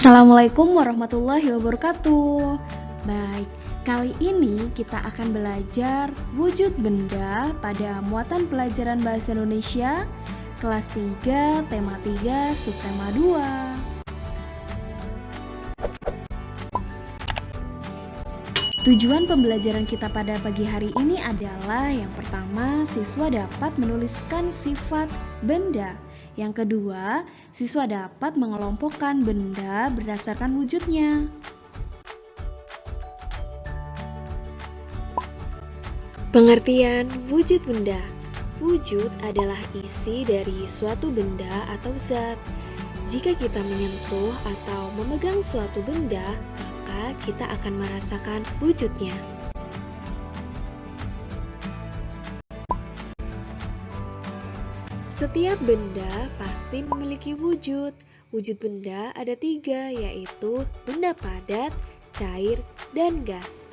Assalamualaikum warahmatullahi wabarakatuh. Baik, kali ini kita akan belajar wujud benda pada muatan pelajaran Bahasa Indonesia kelas 3, tema 3, subtema 2. Tujuan pembelajaran kita pada pagi hari ini adalah yang pertama, siswa dapat menuliskan sifat benda. Yang kedua, siswa dapat mengelompokkan benda berdasarkan wujudnya. Pengertian wujud benda. Wujud adalah isi dari suatu benda atau zat. Jika kita menyentuh atau memegang suatu benda, maka kita akan merasakan wujudnya. Setiap benda pasti memiliki wujud. Wujud benda ada 3, yaitu benda padat, cair, dan gas.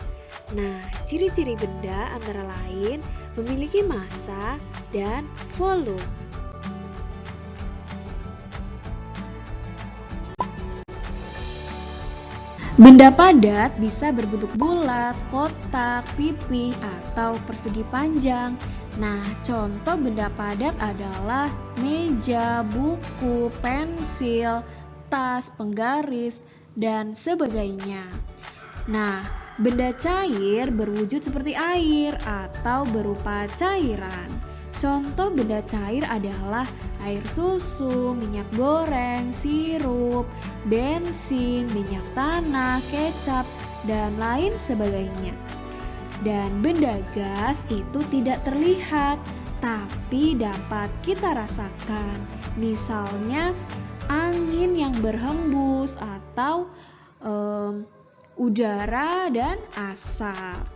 Nah, ciri-ciri benda antara lain memiliki massa dan volume. Benda padat bisa berbentuk bulat, kotak, pipih, atau persegi panjang. Nah, contoh benda padat adalah meja, buku, pensil, tas, penggaris, dan sebagainya. Nah, benda cair berwujud seperti air atau berupa cairan. Contoh benda cair adalah air susu, minyak goreng, sirup, bensin, minyak tanah, kecap, dan lain sebagainya. Dan benda gas itu tidak terlihat, tapi dapat kita rasakan. Misalnya angin yang berhembus atau udara dan asap.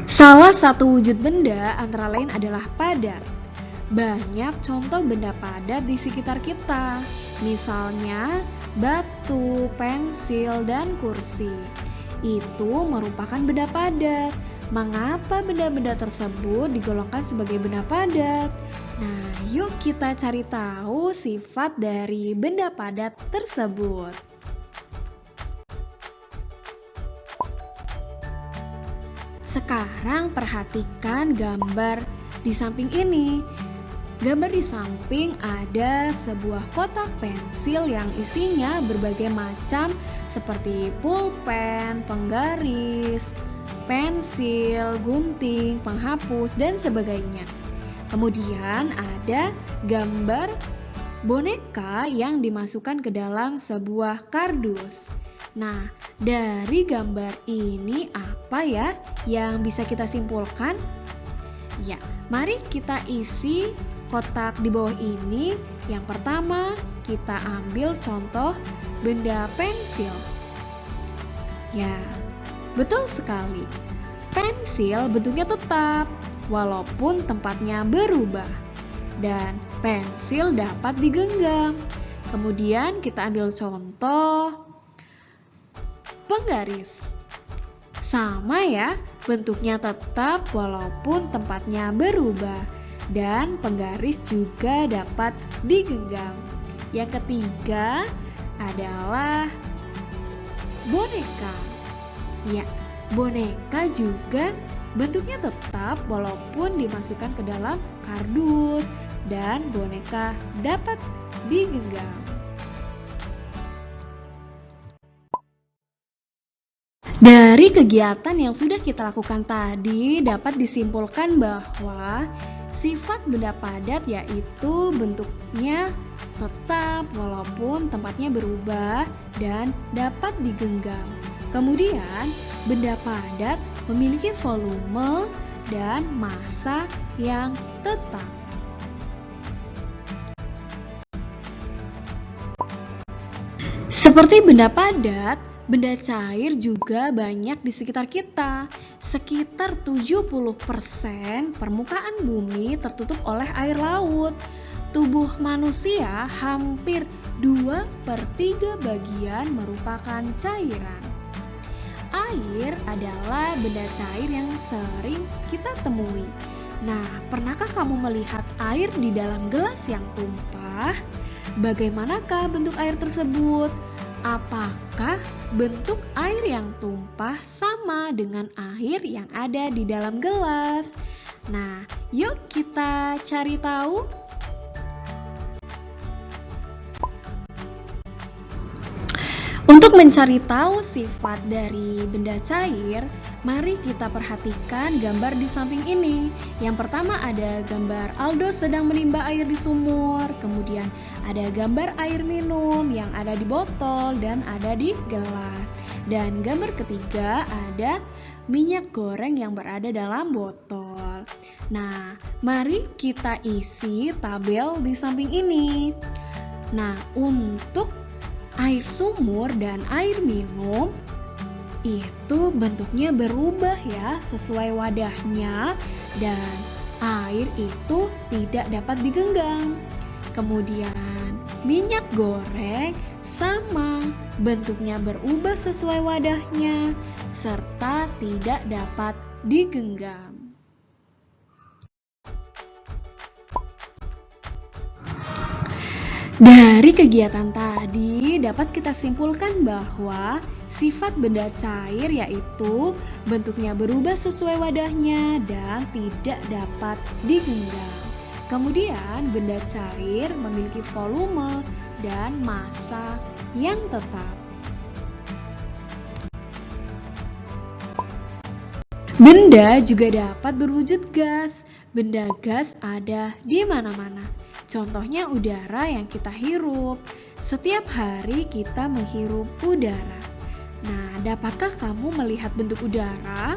Salah satu wujud benda antara lain adalah padat. Banyak contoh benda padat di sekitar kita, misalnya batu, pensil, dan kursi. Itu merupakan benda padat. Mengapa benda-benda tersebut digolongkan sebagai benda padat? Nah, yuk kita cari tahu sifat dari benda padat tersebut. Sekarang perhatikan gambar di samping ini. Gambar di samping ada sebuah kotak pensil yang isinya berbagai macam seperti pulpen, penggaris, pensil, gunting, penghapus, dan sebagainya. Kemudian ada gambar boneka yang dimasukkan ke dalam sebuah kardus. Nah, dari gambar ini apa ya yang bisa kita simpulkan? Ya, mari kita isi kotak di bawah ini. Yang pertama, kita ambil contoh benda pensil. Ya, betul sekali. Pensil bentuknya tetap, walaupun tempatnya berubah. Dan pensil dapat digenggam. Kemudian kita ambil contoh penggaris. Sama ya, bentuknya tetap walaupun tempatnya berubah. Dan penggaris juga dapat digenggam. Yang ketiga adalah boneka. Ya, boneka juga bentuknya tetap walaupun dimasukkan ke dalam kardus. Dan boneka dapat digenggam. Dari kegiatan yang sudah kita lakukan tadi, dapat disimpulkan bahwa sifat benda padat yaitu bentuknya tetap walaupun tempatnya berubah dan dapat digenggam. Kemudian, benda padat memiliki volume dan massa yang tetap. Seperti benda padat, benda cair juga banyak di sekitar kita. Sekitar 70% permukaan bumi tertutup oleh air laut. Tubuh manusia hampir 2/3 bagian merupakan cairan. Air adalah benda cair yang sering kita temui. Nah, pernahkah kamu melihat air di dalam gelas yang tumpah? Bagaimanakah bentuk air tersebut? Apakah bentuk air yang tumpah sama dengan air yang ada di dalam gelas? Nah, yuk kita cari tahu. Untuk mencari tahu sifat dari benda cair, mari kita perhatikan gambar di samping ini. Yang pertama ada gambar Aldo sedang menimba air di sumur, kemudian ada gambar air minum yang ada di botol dan ada di gelas. Dan gambar ketiga ada minyak goreng yang berada dalam botol. Nah, mari kita isi tabel di samping ini. Nah, untuk air sumur dan air minum itu bentuknya berubah ya sesuai wadahnya, dan air itu tidak dapat digenggam. Kemudian minyak goreng sama, bentuknya berubah sesuai wadahnya serta tidak dapat digenggam. Dari kegiatan tadi dapat kita simpulkan bahwa sifat benda cair yaitu bentuknya berubah sesuai wadahnya dan tidak dapat digenggam. Kemudian benda cair memiliki volume dan massa yang tetap. Benda juga dapat berwujud gas. Benda gas ada di mana-mana. Contohnya udara yang kita hirup. Setiap hari kita menghirup udara. Nah, dapatkah kamu melihat bentuk udara?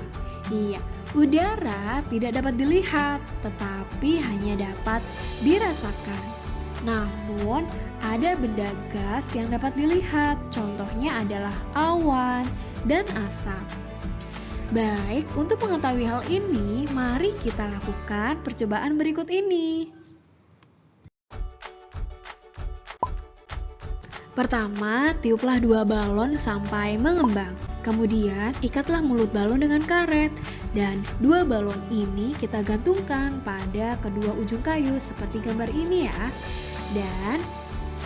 Iya, udara tidak dapat dilihat, tetapi hanya dapat dirasakan. Namun, ada benda gas yang dapat dilihat. Contohnya adalah awan dan asap. Baik, untuk mengetahui hal ini, mari kita lakukan percobaan berikut ini. Pertama, tiuplah 2 balon sampai mengembang. Kemudian, ikatlah mulut balon dengan karet. Dan 2 balon ini kita gantungkan pada kedua ujung kayu seperti gambar ini ya. Dan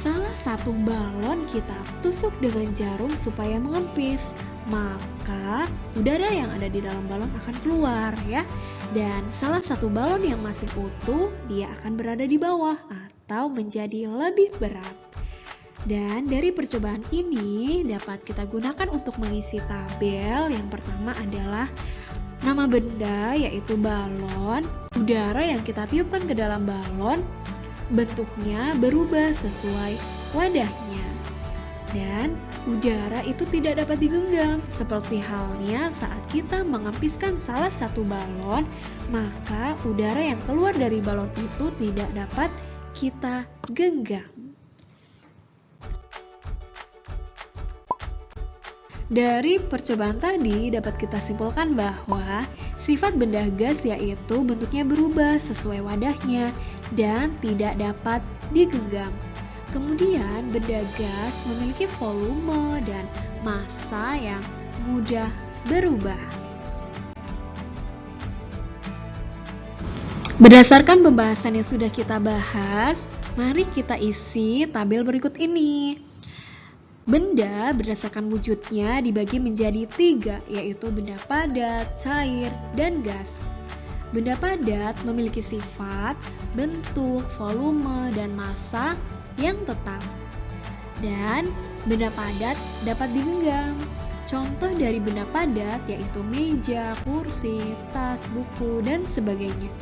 salah satu balon kita tusuk dengan jarum supaya mengempis. Maka udara yang ada di dalam balon akan keluar ya. Dan salah satu balon yang masih utuh, dia akan berada di bawah atau menjadi lebih berat. Dan dari percobaan ini dapat kita gunakan untuk mengisi tabel. Yang pertama adalah nama benda yaitu balon. Udara yang kita tiupkan ke dalam balon bentuknya berubah sesuai wadahnya. Dan udara itu tidak dapat digenggam, seperti halnya saat kita mengempiskan salah satu balon, maka udara yang keluar dari balon itu tidak dapat kita genggam. Dari percobaan tadi dapat kita simpulkan bahwa sifat benda gas yaitu bentuknya berubah sesuai wadahnya dan tidak dapat digenggam. Kemudian benda gas memiliki volume dan massa yang mudah berubah. Berdasarkan pembahasan yang sudah kita bahas, mari kita isi tabel berikut ini. Benda berdasarkan wujudnya dibagi menjadi 3, yaitu benda padat, cair, dan gas. Benda padat memiliki sifat, bentuk, volume, dan massa yang tetap. Dan benda padat dapat digenggam. Contoh dari benda padat yaitu meja, kursi, tas, buku, dan sebagainya.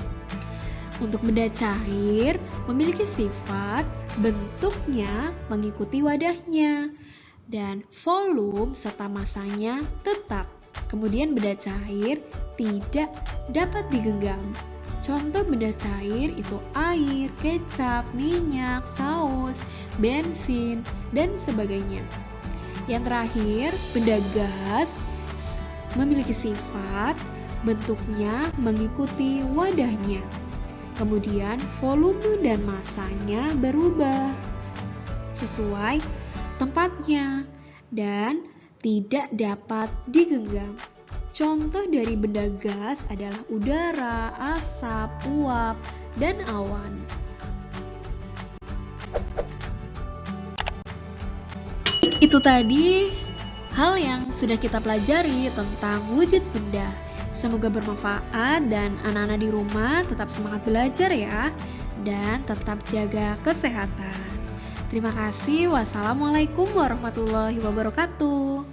Untuk benda cair memiliki sifat, bentuknya mengikuti wadahnya, dan volume serta massanya tetap. Kemudian benda cair tidak dapat digenggam. Contoh benda cair itu air, kecap, minyak, saus, bensin, dan sebagainya. Yang terakhir, benda gas memiliki sifat, bentuknya mengikuti wadahnya. Kemudian volume dan massanya berubah sesuai tempatnya dan tidak dapat digenggam. Contoh dari benda gas adalah udara, asap, uap, dan awan. Itu tadi hal yang sudah kita pelajari tentang wujud benda. Semoga bermanfaat dan anak-anak di rumah tetap semangat belajar ya, dan tetap jaga kesehatan. Terima kasih. Wassalamualaikum warahmatullahi wabarakatuh.